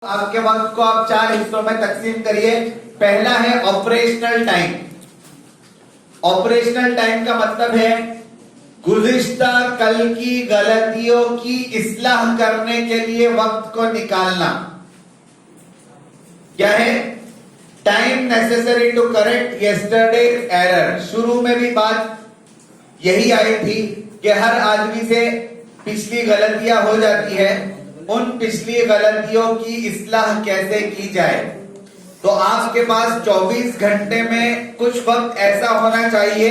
आपके वक्त को आप 4 हिस्सों में तकसीम करिए। पहला है ऑपरेशनल टाइम। ऑपरेशनल टाइम का मतलब है गुज़िश्ता कल की गलतियों की इस्लाह करने के लिए वक्त को निकालना। क्या है? Time necessary to correct yesterday error. शुरू में भी बात यही आई थी कि हर आदमी से पिछली गलतियां हो जाती है, उन पिछली गलतियों की इस्लाह कैसे की जाए। तो आपके पास 24 घंटे में कुछ वक्त ऐसा होना चाहिए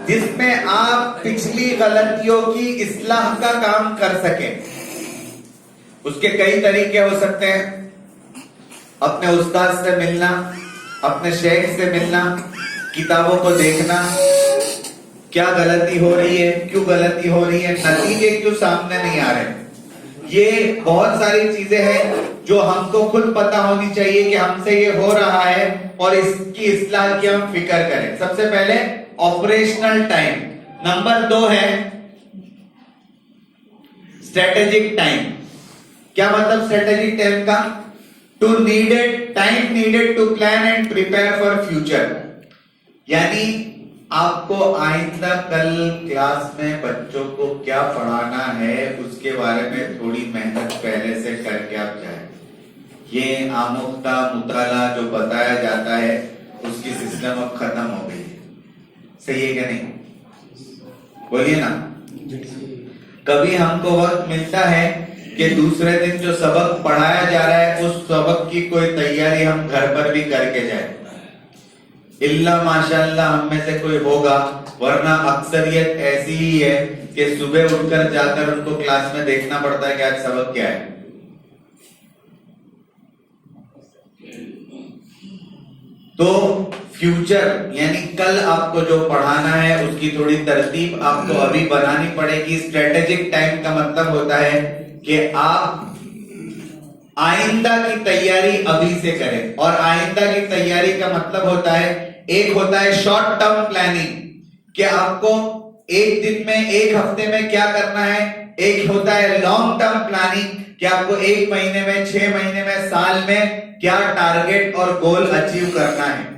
जिसमें आप पिछली गलतियों की इस्लाह का काम कर सकें। उसके कई तरीके हो सकते हैं। अपने उस्ताद से मिलना, अपने शेख से मिलना, किताबों को देखना, क्या गलती हो रही है, क्यों गलती हो रही है, नतीजे क्यों सामने नहीं आ रहे। ये बहुत सारी चीजें हैं जो हमको खुद पता होनी चाहिए कि हमसे ये हो रहा है और इसकी इस्लाह की हम फिक्र करें। सबसे पहले ऑपरेशनल टाइम। नंबर 2 है स्ट्रेटेजिक टाइम। क्या मतलब स्ट्रेटेजिक टाइम का? To needed time needed to plan and prepare for future. यानी आपको आइंदा कल क्लास में बच्चों को क्या पढ़ाना है उसके बारे में थोड़ी मेहनत पहले से करके आप जाए। ये आमुक्ता मुताला जो बताया जाता है उसकी सिस्टम अब खत्म हो गई है। सही है क्या नहीं? बोलिए ना। कभी हमको वक्त मिलता है कि दूसरे दिन जो सबक पढ़ाया जा रहा है उस सबक की कोई तैयारी हम घर पर भी करके जाए। इल्ला माशाअल्लाह हम में से कोई होगा, वरना अक्सरियत ऐसी ही है कि सुबह उठकर जाकर उनको क्लास में देखना पड़ता है कि आज सबक क्या है। तो फ्यूचर यानी कल आपको जो पढ़ाना है उसकी थोड़ी तरतीब आपको अभी बनानी पड़ेगी। स्ट्रेटेजिक टाइम का मतलब होता है कि आप आइंदा की तैयारी अभी से करें। और आइंदा की तैयारी का मतलब होता है, एक होता है शॉर्ट टर्म प्लानिंग कि आपको एक दिन में, एक हफ्ते में क्या करना है। एक होता है लॉन्ग टर्म प्लानिंग कि आपको 1 महीने में, 6 महीने में, साल में क्या टारगेट और गोल अचीव करना है।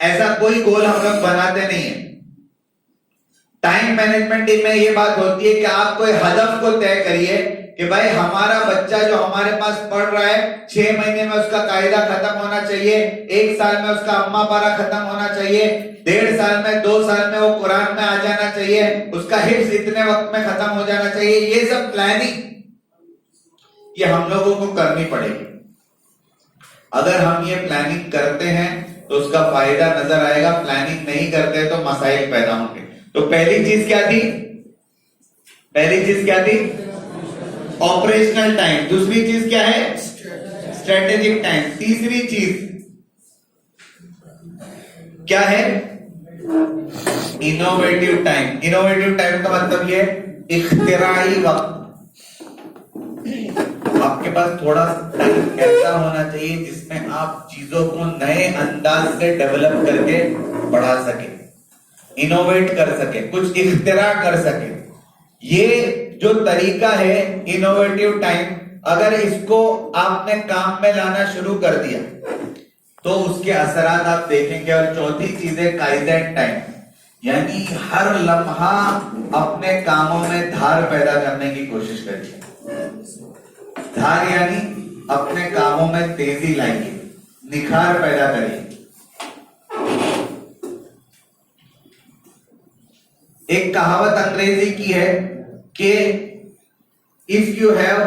ऐसा कोई गोल हम लोग बनाते नहीं है। टाइम मैनेजमेंट में ये बात होती है कि आप कोई हदफ को तय करिए कि भाई हमारा बच्चा जो हमारे पास पढ़ रहा है 6 महीने में उसका कायदा खत्म होना चाहिए, 1 साल में उसका अम्मा पारा खत्म होना चाहिए, 1.5 साल में, 2 साल में वो कुरान में आ जाना चाहिए, उसका हिफ्ज इतने वक्त में खत्म हो जाना चाहिए। ये सब प्लानिंग ये हम लोगों को करनी पड़ेगी। अगर हम ये प्लानिंग करते हैं तो उसका फायदा नजर आएगा, प्लानिंग नहीं करते तो मसाइल पैदा होंगे। तो पहली चीज क्या थी? Operational time. दूसरी चीज क्या है? Strategic time. तीसरी चीज क्या है? Innovative time. इनोवेटिव टाइम का मतलब ये इख्तिराई वक्त। आपके पास थोड़ा टाइम ऐसा होना चाहिए जिसमें आप चीजों को नए अंदाज से डेवलप करके बढ़ा सके, इनोवेट कर सके, कुछ इख्तिरा कर सके। ये जो तरीका है इनोवेटिव टाइम, अगर इसको आपने काम में लाना शुरू कर दिया तो उसके असरात आप देखेंगे। और चौथी चीज है काइदेन टाइम, यानी हर लम्हा अपने कामों में धार पैदा करने की कोशिश करिए। धार यानी अपने कामों में तेजी लाइए, निखार पैदा करिए। एक कहावत अंग्रेजी की है कि if you have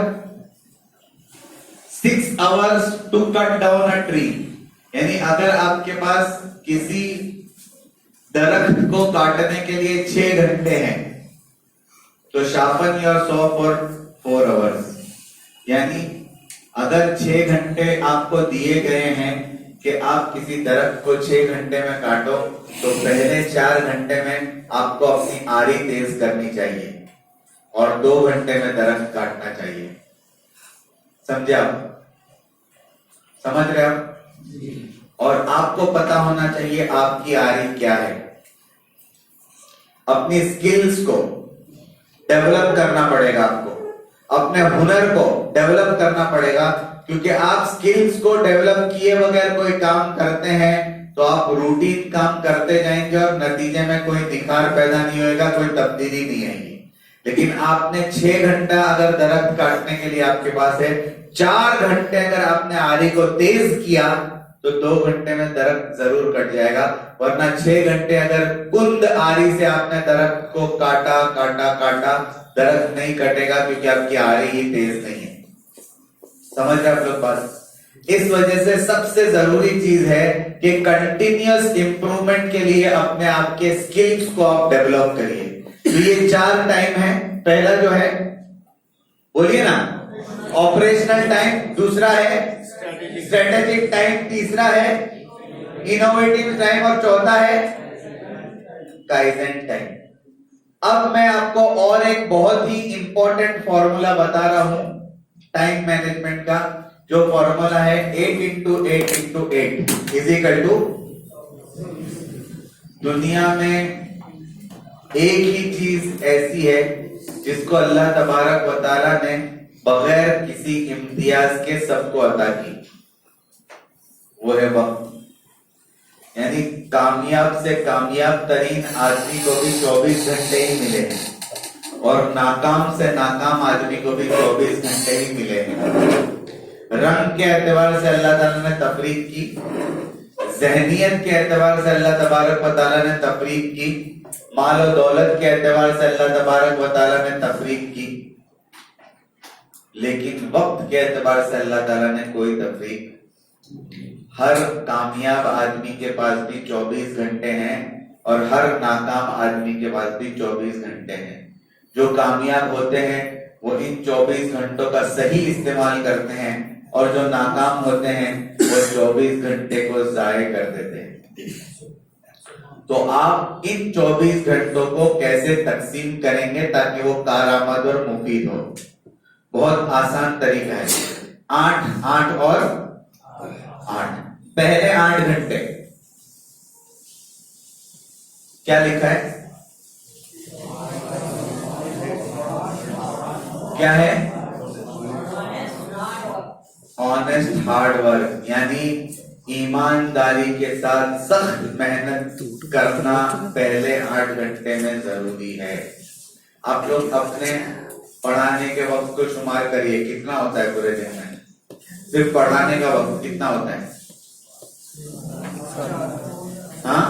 6 hours to cut down a tree, यानी अगर आपके पास किसी दरख्त को काटने के लिए 6 घंटे हैं तो sharpen your saw for 4 hours। यानी अगर 6 घंटे आपको दिए गए हैं कि आप किसी दरख्त को 6 घंटे में काटो, तो पहले 4 घंटे में आपको अपनी आरी तेज करनी चाहिए और 2 घंटे में दरख्त काटना चाहिए। समझे आप? समझ रहे आप? और आपको पता होना चाहिए आपकी आरी क्या है। अपनी स्किल्स को डेवलप करना पड़ेगा, आपको अपने हुनर को डेवलप करना पड़ेगा क्योंकि आप स्किल्स को डेवलप किए बगैर कोई काम करते हैं तो आप रूटीन काम करते जाएंगे और नतीजे में कोई निखार पैदा नहीं होगा, कोई तब्दीली नहीं आएगी। लेकिन आपने 6 घंटा अगर दरख्त काटने के लिए आपके पास है, 4 घंटे अगर आपने आरी को तेज किया तो 2 घंटे में दरख्त जरूर कट जाएगा, वरना 6 घंटे अगर कुंद आरी से आपने दरख्त को काटा काटा काटा, दरख्त नहीं कटेगा क्योंकि आपकी आरी ही तेज नहीं है। समझ रहे आप लोग बात? इस वजह से सबसे जरूरी चीज है कि कंटिन्यूअस इंप्रूवमेंट के लिए अपने आप के स्किल्स को आप डेवलप करिए। तो ये 4 टाइम है। पहला जो है, बोलिए ना, ऑपरेशनल टाइम, दूसरा है स्ट्रेटेजिक टाइम, तीसरा है इनोवेटिव टाइम और चौथा है काइजेन टाइम। अब मैं आपको और एक बहुत ही इंपॉर्टेंट फॉर्मूला बता रहा हूं टाइम मैनेजमेंट का, जो फॉर्मूला है 8 into 8 into 8 is equal to, दुनिया में एक ही चीज ऐसी है जिसको अल्लाह तबारक व तआला ने बगैर किसी इम्तियाज के सबको अता की, वो है वक्त। यानी कामयाब से कामयाब तरीन आदमी को भी 24 घंटे ही मिले और नाकाम से नाकाम आदमी को भी 24 घंटे ही मिले। रंग के एतबार से अल्लाह ताला ने तफरीक की, ज़हनियत के एतबार से अल्लाह तबारक व तआला ने तफरीक की, माल और दौलत के एतबार से अल्लाह तबारक व तआला ने तफरीक की, लेकिन वक्त के एतबार से अल्लाह ताला ने कोई तफरीक। हर कामयाब आदमी के पास भी 24 घंटे हैं और हर नाकाम आदमी के पास भी 24 घंटे हैं। जो कामयाब होते हैं वो इन 24 घंटों का सही इस्तेमाल करते हैं और जो नाकाम होते हैं वो 24 घंटे को जाये कर देते हैं। तो आप इन 24 घंटों को कैसे तकसीम करेंगे ताकि वो कारआमद और मुफीद हो? बहुत आसान तरीका है, 8 8 और 8। पहले 8 घंटे क्या लिखा है? क्या है? ऑनेस्ट हार्ड वर्क, यानी ईमानदारी के साथ सख्त मेहनत करना पहले 8 घंटे में जरूरी है। आप लोग अपने पढ़ाने के वक्त को शुमार करिए, कितना होता है पूरे दिन में? सिर्फ पढ़ाने का वक्त कितना होता है? हाँ,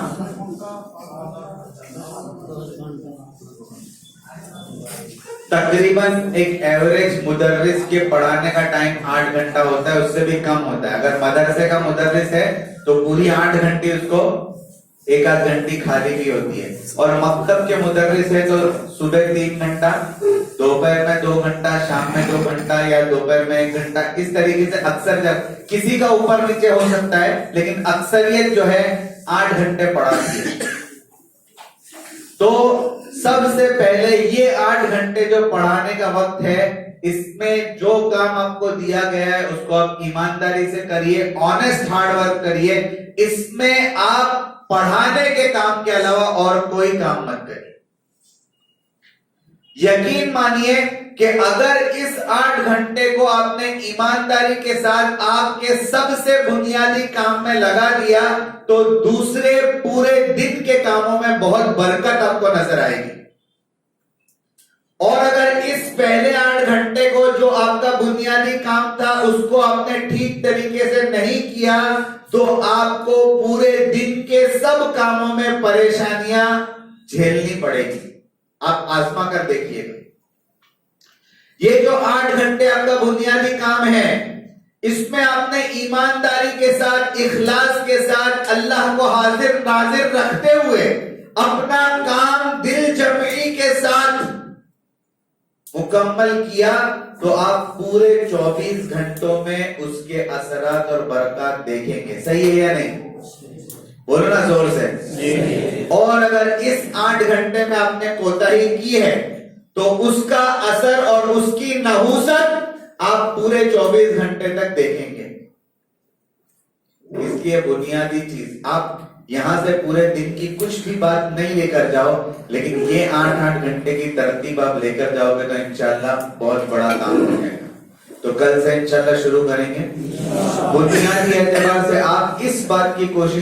तकरीबन एक एवरेज मुदर्रिस के पढ़ाने का टाइम 8 घंटा होता है, उससे भी कम होता है। अगर मदरसे का मुदर्रिस है तो पूरी 8 घंटे उसको 1 आध घंटी खाली भी होती है, और मकतब के मुदर्रिस है तो सुबह 3 घंटा, दोपहर में 2 घंटा, शाम में 2 घंटा या दोपहर में 1 घंटा। इस तरीके से अक्सर जब किसी का ऊपर नीचे हो सकता है, लेकिन अक्सरियत जो है 8 घंटे पढ़ाती है। तो सबसे पहले ये 8 घंटे जो पढ़ाने का वक्त है, इसमें जो काम आपको दिया गया है उसको आप ईमानदारी से करिए, ऑनेस्ट हार्ड वर्क करिए। इसमें आप पढ़ाने के काम के अलावा और कोई काम मत करिए। यकीन मानिए कि अगर इस 8 घंटे को आपने ईमानदारी के साथ आपके सबसे बुनियादी काम में लगा दिया तो दूसरे पूरे दिन के कामों में बहुत बरकत आपको नजर आएगी। और अगर इस पहले 8 घंटे को जो आपका बुनियादी काम था उसको आपने ठीक तरीके से नहीं किया तो आपको पूरे दिन के सब कामों में परेशानियां झेलनी पड़ेगी। आप आजमा कर देखिएगा। ये जो 8 घंटे आपका बुनियादी काम है, इसमें आपने ईमानदारी के साथ, इखलास के साथ, अल्लाह को हाजिर नाजिर रखते हुए अपना काम दिल जमी के साथ मुकम्मल किया तो आप पूरे 24 घंटों में उसके असरात और बरकत देखेंगे। सही है या नहीं? बोलो ना जोर से। और अगर इस 8 घंटे में आपने कोताही की है तो उसका असर और उसकी नहूसत आप पूरे 24 घंटे तक देखेंगे। इसलिए बुनियादी चीज, आप यहां से पूरे दिन की कुछ भी बात नहीं लेकर जाओ, लेकिन ये 8-8 घंटे की तरतीब आप लेकर जाओगे तो इंशाअल्लाह बहुत बड़ा काम हो जाएगा। तो कल से इंशाल्लाह शुरू करेंगे। बुनियादी एतबार से आप इस बात की कोशिश